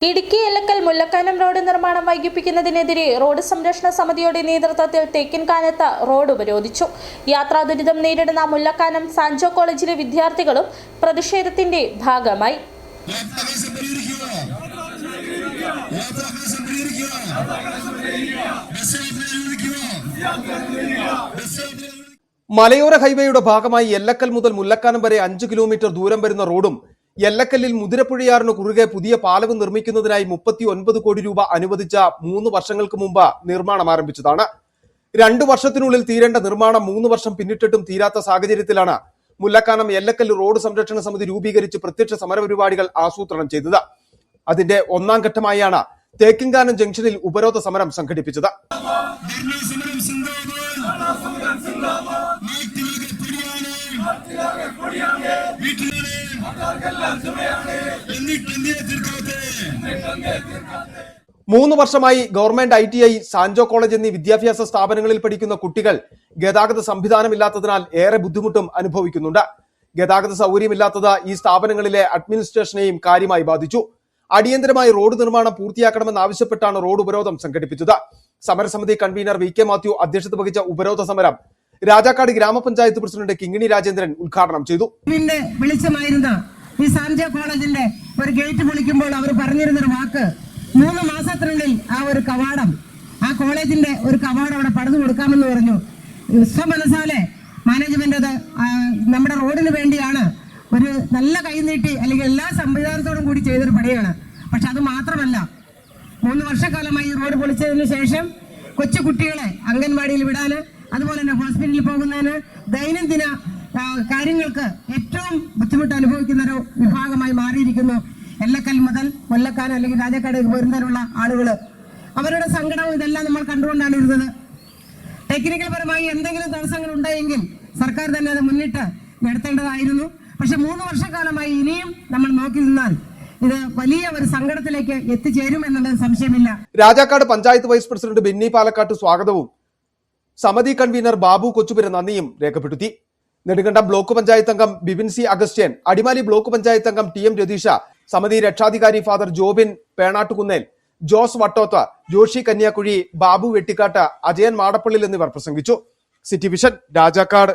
Idukki എല്ലക്കൽ Mullakkanam road നിർമ്മാണം വൈകിപ്പിക്കുന്നതിനെതിരെ road സംരക്ഷണ സമിതിയുടെ നേതൃത്വത്തിൽ തെക്കിൻകാനത്ത് റോഡ് ഉപരോധിച്ചു. യാത്രാ ദുരിതം നേരിടുന്ന മുല്ലക്കാനം സാൻജോ കോളേജിലെ വിദ്യാർത്ഥികളും പ്രതിഷേധത്തിന്റെ ഭാഗമായി. മലയോര ഹൈവേയുടെ ഭാഗമായി എല്ലക്കൽ മുതൽ മുല്ലക്കാനം വരെ 5 കിലോമീറ്റർ ദൂരം വരുന്ന റോഡും എല്ലക്കല്ലിൽ മുതിരപ്പുഴയാറിന് കുറുകെ പുതിയ പാലവും നിർമ്മിക്കുന്നതിനായി 39 കോടി രൂപ അനുവദിച്ച 3 വർഷങ്ങൾക്ക് മുമ്പ് നിർമ്മാണം ആരംഭിച്ചതാണ്. 2 വർഷത്തിനുള്ളിൽ തീരേണ്ട നിർമ്മാണം 3 വർഷം പിന്നിട്ടിട്ടും തീരാത്ത സാഹചര്യത്തിലാണ് മുല്ലക്കാനം എല്ലക്കല്ല് റോഡ് സംരക്ഷണ സമിതി രൂപീകരിച്ച് പ്രത്യക്ഷ സമരപരിപാടികൾ ആസൂത്രണം ചെയ്തത്. അതിന്റെ 1ാം ഘട്ടമായാണ് തേക്കിൻകാനം ജംഗ്ഷനിൽ ഉപരോധ സമരം സംഘടിപ്പിച്ചത്. മൂന്ന് വർഷമായി ഗവൺമെന്റ് ITI, സാൻജോ കോളേജ് എന്നീ വിദ്യാഭ്യാസ സ്ഥാപനങ്ങളിൽ പഠിക്കുന്ന കുട്ടികൾ ഗതാഗത സംവിധാനമില്ലാത്തതിനാൽ ഏറെ ബുദ്ധിമുട്ടും അനുഭവിക്കുന്നുണ്ട്. ഗതാഗത സൗകര്യമില്ലാത്തത് ഈ സ്ഥാപനങ്ങളിലെ അഡ്മിനിസ്ട്രേഷനെയും കാര്യമായി ബാധിച്ചു. അടിയന്തരമായി റോഡ് നിർമ്മാണം പൂർത്തിയാക്കണമെന്നാവശ്യപ്പെട്ടാണ് റോഡ് ഉപരോധം സംഘടിപ്പിച്ചത്. സമരസമിതി കൺവീനർ VK മാത്യു അധ്യക്ഷത വഹിച്ച ഉപരോധ സമരം രാജാക്കാട് ഗ്രാമപഞ്ചായത്ത് പ്രസിഡന്റ് കിങ്ങിണി രാജേന്ദ്രൻ ഉദ്ഘാടനം ചെയ്തു. വെളിച്ചമായിരുന്ന ഈ സാൻജോ കോളേജിന്റെ ഒരു ഗേറ്റ് പൊളിക്കുമ്പോൾ അവർ പറഞ്ഞിരുന്നൊരു വാക്ക്, 3 മാസത്തിനുള്ളിൽ ആ കോളേജിന്റെ ഒരു കവാടം അവിടെ പണിതു കൊടുക്കാമെന്ന് പറഞ്ഞു. സ്വമനസാലെ മാനേജ്മെന്റ് അത് നമ്മുടെ റോഡിന് വേണ്ടിയാണ് ഒരു നല്ല കൈനീട്ടി അല്ലെങ്കിൽ എല്ലാ സംവിധാനത്തോടും കൂടി ചെയ്തൊരു പണിയാണ്. പക്ഷെ അത് മാത്രമല്ല, 3 വർഷക്കാലമായി റോഡ് പൊളിച്ചതിന് ശേഷം കൊച്ചു കുട്ടികളെ അംഗൻവാടിയിൽ വിടാന്, അതുപോലെ തന്നെ ഹോസ്പിറ്റലിൽ പോകുന്നതിന്, ദൈനംദിന കാര്യങ്ങൾക്ക് ഏറ്റവും ബുദ്ധിമുട്ട് അനുഭവിക്കുന്ന ഒരു വിഭാഗമായി മാറിയിരിക്കുന്നു എല്ലക്കൽ മുതൽ മുല്ലക്കാനം അല്ലെങ്കിൽ രാജാക്കാട് വരുന്നതിനുള്ള ആളുകൾ. അവരുടെ സങ്കടവും ഇതെല്ലാം നമ്മൾ കണ്ടുകൊണ്ടാണ് ഇരുന്നത്. ടെക്നിക്കൽ പരമായി എന്തെങ്കിലും തടസ്സങ്ങൾ ഉണ്ടായെങ്കിൽ സർക്കാർ തന്നെ അത് മുന്നിട്ട് നടത്തേണ്ടതായിരുന്നു. പക്ഷെ 3 വർഷക്കാലമായി ഇനിയും നമ്മൾ നോക്കി നിന്നാൽ ഇത് വലിയ ഒരു സങ്കടത്തിലേക്ക് എത്തിച്ചേരും എന്നുള്ളത് സംശയമില്ല. രാജാക്കാട് പഞ്ചായത്ത് വൈസ് പ്രസിഡന്റ് ബെന്നി പാലക്കാട്ട് സ്വാഗതവും സമിതി കൺവീനർ ബാബു കൊച്ചുപുര നന്ദിയും രേഖപ്പെടുത്തി. നെടുങ്കണ്ടം ബ്ലോക്ക് പഞ്ചായത്ത് അംഗം Bibin C. Augustine, Adimali block panchayat അംഗം TM രതീഷ, സമിതി രക്ഷാധികാരി ഫാദർ ജോബിൻ പേണാട്ടുകുന്നേൽ, ജോസ് വട്ടോത്ത്, ജോഷി കന്യാക്കുഴി, ബാബു വെട്ടിക്കാട്ട്, അജയൻ മാടപ്പള്ളിൽ എന്നിവർ പ്രസംഗിച്ചു. City vision, Rajakkad.